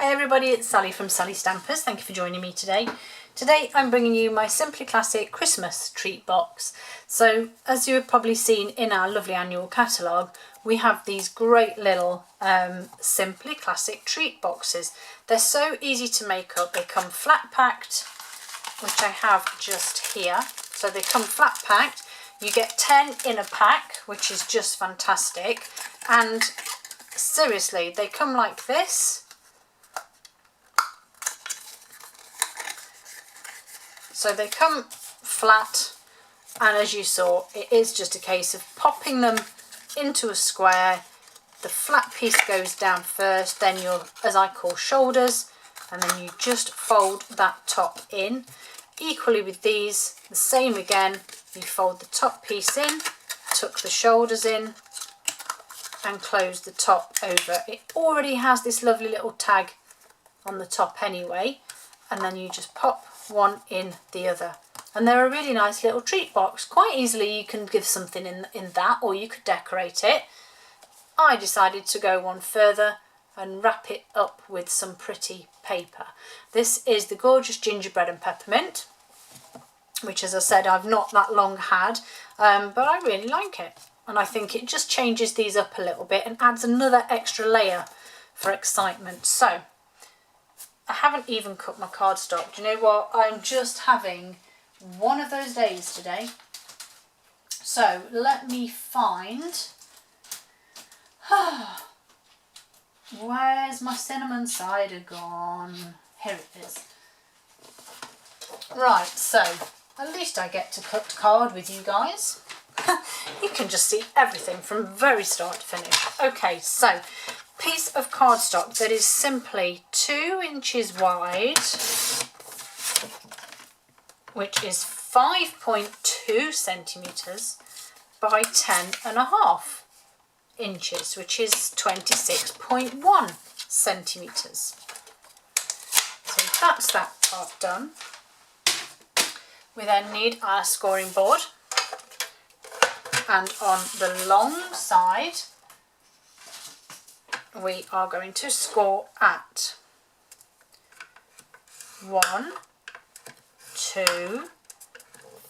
Hi everybody, it's Sally from Sallystampers. Thank you for joining me today. Today I'm bringing you my Simply Classic Christmas treat box. So as you have probably seen in our lovely annual catalogue, we have these great little Simply Classic treat boxes. They're so easy to make up. They come flat packed, which I have just here. So they come flat packed. You get 10 in a pack, which is just fantastic. And seriously, they come like this. So they come flat, and as you saw, it is just a case of popping them into a square. The flat piece goes down first, then your, as I call, shoulders, and then you just fold that top in. Equally with these, the same again, you fold the top piece in, tuck the shoulders in, and close the top over. It already has this lovely little tag on the top anyway, and then you just pop one in the other, and they're a really nice little treat box. Quite easily you can give something in that, or you could decorate it. I decided to go one further and wrap it up with some pretty paper. This is the gorgeous gingerbread and peppermint, which, as I said, I've not that long had, but I really like it, and I think it just changes these up a little bit and adds another extra layer for excitement. So I haven't even cut my cardstock. Do you know what? I'm just having one of those days today. So let me find... Where's my cinnamon cider gone? Here it is. Right, so at least I get to cut card with you guys. You can just see everything from very start to finish. Okay, so piece of cardstock that is simply 2 inches wide, which is 5.2 centimetres by 10.5 inches, which is 26.1 centimetres. So that's that part done. We then need our scoring board, and on the long side we are going to score at 1, 2,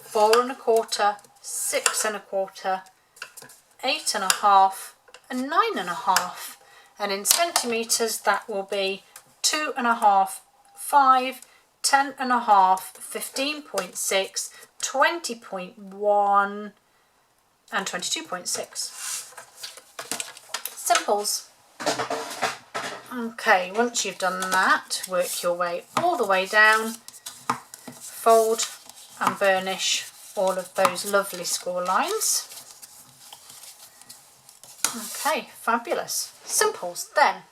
4 1/4, 6 1/4, 8 1/2, and 9 1/2, and in centimetres that will be 2 1/2, 5, 10 1/2, 15.6, 20.1, and 22.6. Simples. Okay, once you've done that, work your way all the way down, fold and burnish all of those lovely score lines. Okay, fabulous. Simples. Then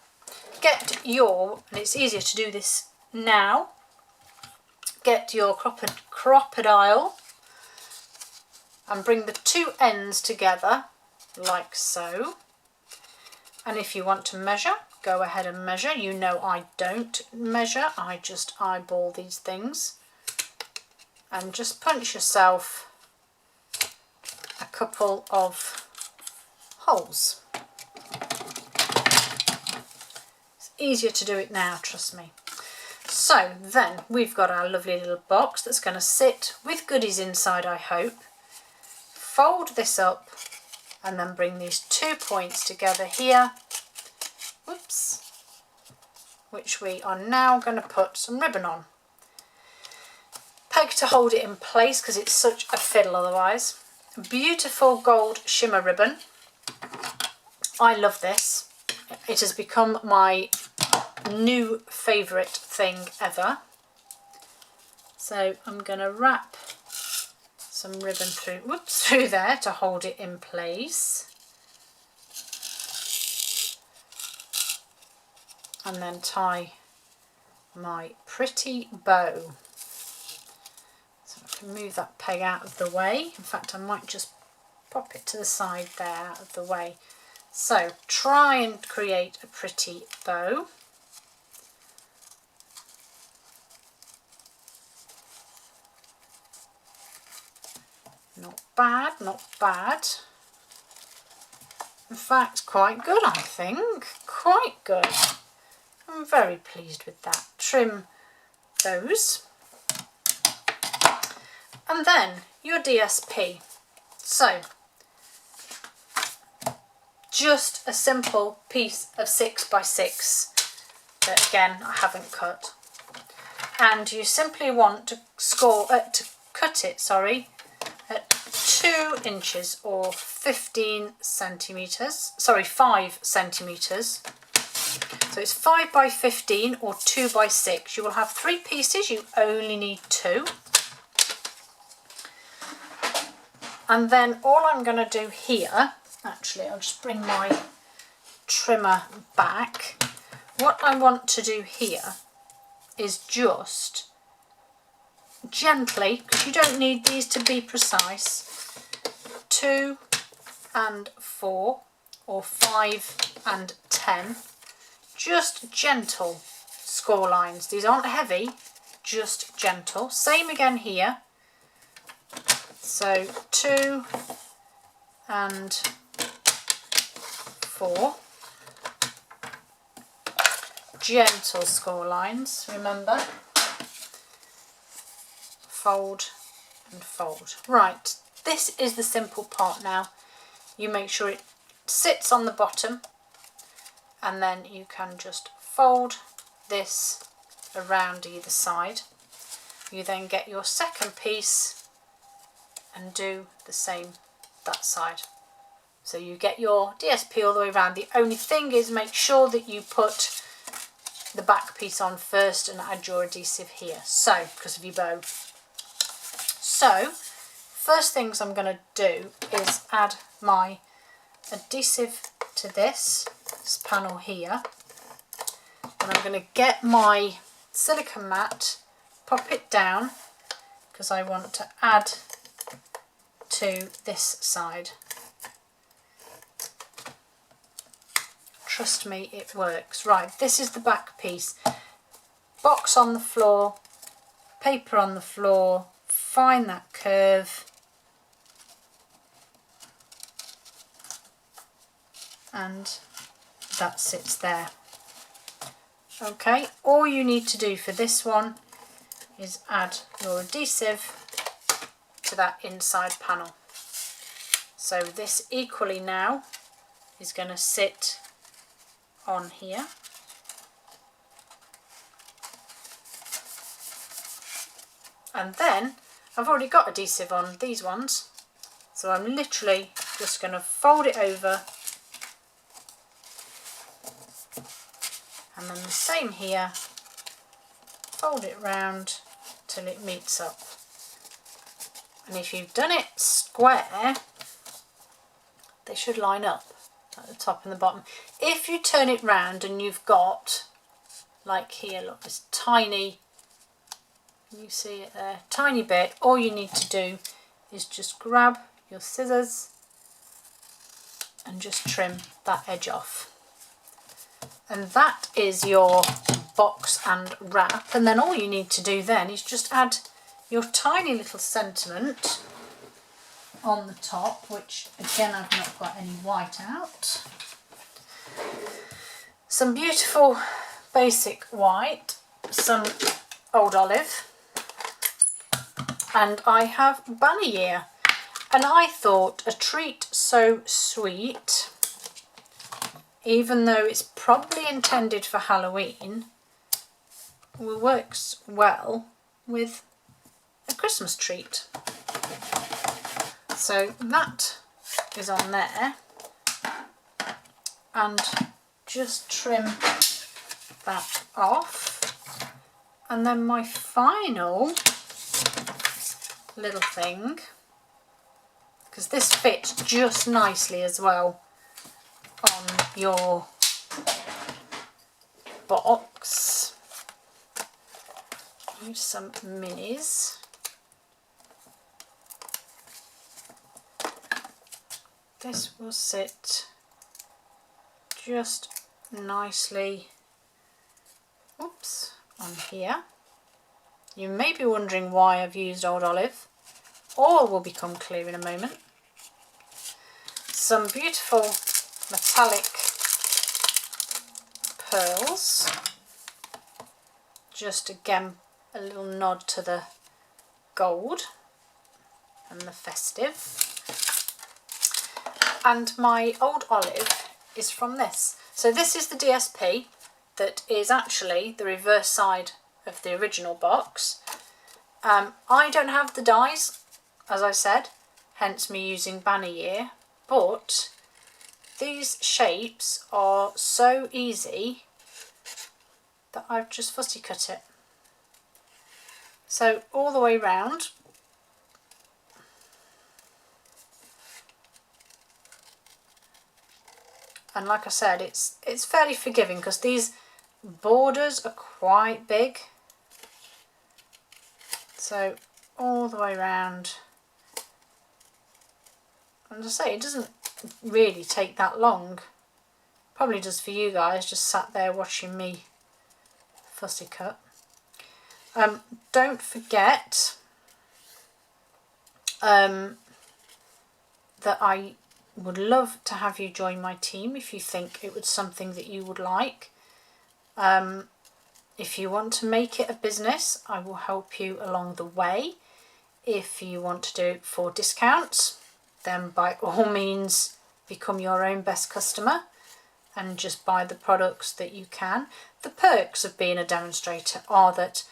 get your, and it's easier to do this now, get your crocodile and bring the two ends together like so. And if you want to measure, go ahead and measure. You know I don't measure, I just eyeball these things. And just punch yourself a couple of holes. It's easier to do it now, trust me. So then we've got our lovely little box that's going to sit with goodies inside, I hope. Fold this up and then bring these 2 points together here, whoops, which we are now going to put some ribbon on. Peg to hold it in place because it's such a fiddle otherwise. Beautiful gold shimmer ribbon. I love this. It has become my new favourite thing ever. So I'm going to wrap some ribbon through there to hold it in place, and then tie my pretty bow. So I can move that peg out of the way. In fact, I might just pop it to the side there, out of the way. So try and create a pretty bow. Not bad, not bad. In fact, quite good, I think. Quite good. I'm very pleased with that. Trim those. And then your DSP. So, just a simple piece of 6x6 that again I haven't cut. And you simply want to cut it, at 2 inches or 15 centimetres, 5 centimetres. So it's 5 by 15 or 2 by 6. You will have 3 pieces, you only need 2. And then all I'm going to do here, actually I'll just bring my trimmer back. What I want to do here is just gently, because you don't need these to be precise, 2 and 4 or 5 and 10, just gentle score lines. These aren't heavy, just gentle. Same again here. So 2 and 4, gentle score lines, remember. Fold and fold. Right, this is the simple part now. You make sure it sits on the bottom and then you can just fold this around either side. You then get your second piece and do the same that side. So you get your DSP all the way around. The only thing is make sure that you put the back piece on first and add your adhesive here. So, because of your bow. So, first things I'm going to do is add my adhesive to this panel here. And I'm going to get my silicone mat, pop it down, because I want to add to this side. Trust me, it works. Right, this is the back piece. Box on the floor, paper on the floor, find that curve and that sits there. Okay, all you need to do for this one is add your adhesive to that inside panel. So this equally now is going to sit on here. And then I've already got adhesive on these ones, so I'm literally just going to fold it over, and then the same here, fold it round till it meets up. And if you've done it square, they should line up at the top and the bottom. If you turn it round and you've got, like here, look, this tiny, you see it there, tiny bit, all you need to do is just grab your scissors and just trim that edge off. And that is your box and wrap. And then all you need to do then is just add your tiny little sentiment on the top, which again I've not got any white out. Some beautiful basic white, some old olive, and I have bunny ear. And I thought a treat so sweet, even though it's probably intended for Halloween, works well with a Christmas treat. So that is on there, and just trim that off. And then my final little thing, because this fits just nicely as well on your box. Use some minis. This will sit just nicely, oops, on here. You may be wondering why I've used old olive. All will become clear in a moment. Some beautiful metallic pearls. just again a little nod to the gold and the festive. And my old olive is from this. So this is the DSP that is actually the reverse side of the original box. I don't have the dies, as I said, hence me using banner year, but these shapes are so easy that I've just fussy cut it. So all the way round. And like I said, it's fairly forgiving because these borders are quite big. So all the way around. And as I say, it doesn't really take that long. Probably does for you guys, just sat there watching me fussy cut. Don't forget that I would love to have you join my team if you think it was something that you would like. If you want to make it a business, I will help you along the way. If you want to do it for discounts, then by all means become your own best customer and just buy the products that you can. The perks of being a demonstrator are that,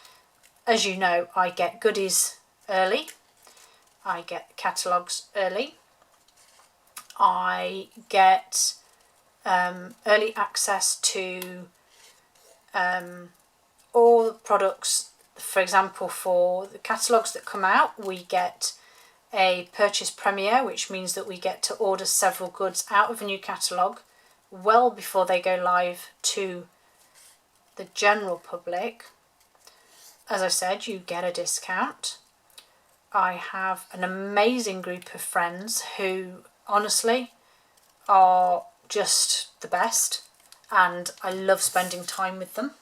as you know, I get goodies early, I get catalogues early, I get early access to all the products. For example, for the catalogues that come out, we get a purchase premiere, which means that we get to order several goods out of a new catalogue well before they go live to the general public. As I said, you get a discount. I have an amazing group of friends who honestly are just the best, and I love spending time with them.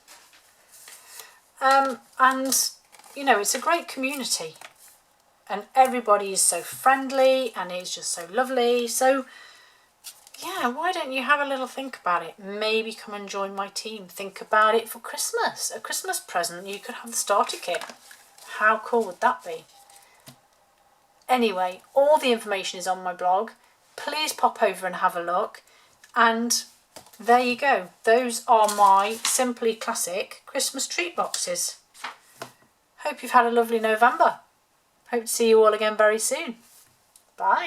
And you know, it's a great community and everybody is so friendly and it's just so lovely. So yeah, why don't you have a little think about it? Maybe come and join my team. Think about it for Christmas. A Christmas present, you could have the starter kit. How cool would that be? Anyway, all the information is on my blog. Please pop over and have a look. And there you go. Those are my Simply Classic Christmas treat boxes. Hope you've had a lovely November. Hope to see you all again very soon. Bye.